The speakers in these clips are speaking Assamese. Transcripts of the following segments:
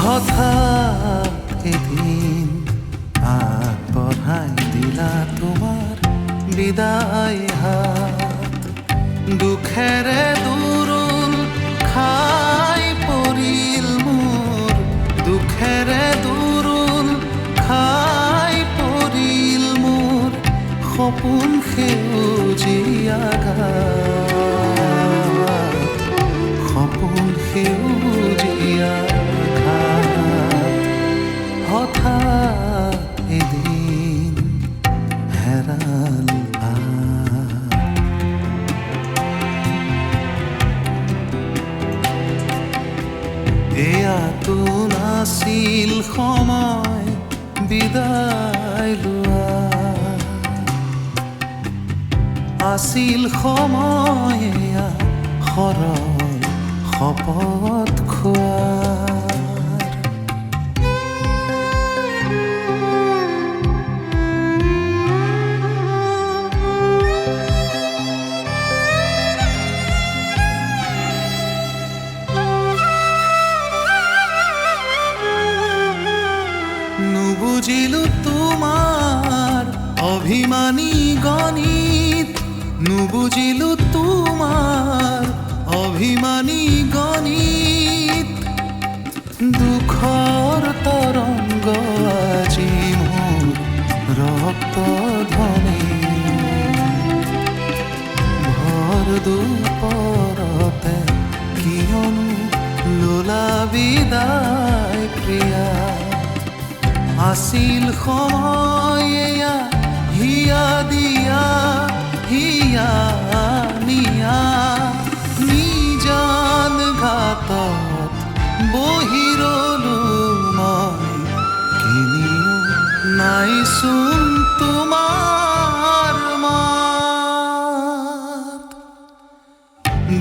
হঠাৎ এদিন আগবঢ়াই দিলা তোমাৰ বিদায় হাত। দুখেৰে দুৰুল খাই পৰিল মোৰ, দুখেৰে দুৰুল খাই পৰিল মোৰ সপোন সেউজীয়া ঘাট, সপোন সেউজীয়া ঘাট। হঠাৎ এদিন হেৰাল এয়াতো নাছিল সময় বিদায় লোৱা, আছিল সময় এয়া সৰল শপত খোৱাৰ। নুবুজিলো তোমাৰ অভিমানী গণিত, নুবুজিলো তোমাৰ অভিমানী গণিত। দুখৰ তৰংগ আজি মোৰ ৰক্ত ধ্বনি, ভৰ দুপৰতে কিয়নো ললা বিদায় প্ৰিয়া। আছিল সময় এয়া হিয়া দিয়া হিয়া নিয়া, নিজান ঘাটত বহি ৰলো মই, কিনিও নাইচোন তোমাৰ মাত।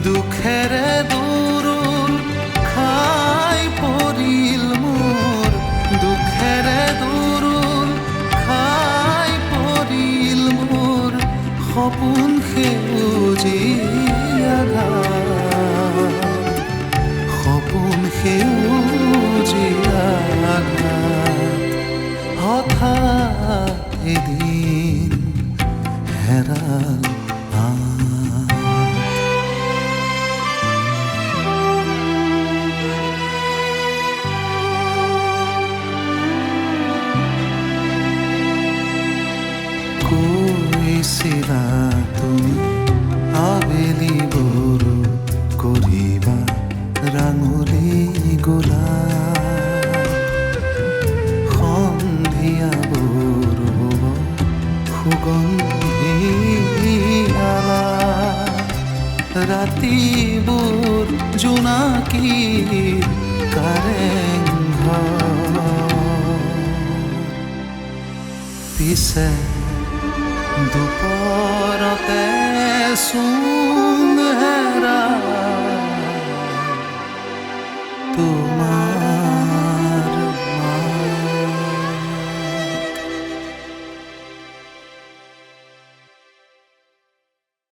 দুখেৰে দুৰুল খাই পৰিল মোৰ, দুখেৰে দুৰুল খাই পৰিল মোৰ সপোন সেউজীয়া ঘাট, সপোন সেউজীয়া ঘাট। হঠাৎ এদিন হেৰাল কৈছিলা তুমি আবেলি বৰো কৰিবা ৰাঙলী গোলাপ, সন্ধিয়া বৰো সুগন্ধি আলাপ। ৰাতিবোৰ জোনাকী কাৰেংঘৰ, পিছে দুপৰতে চোন হেৰা তোমাৰ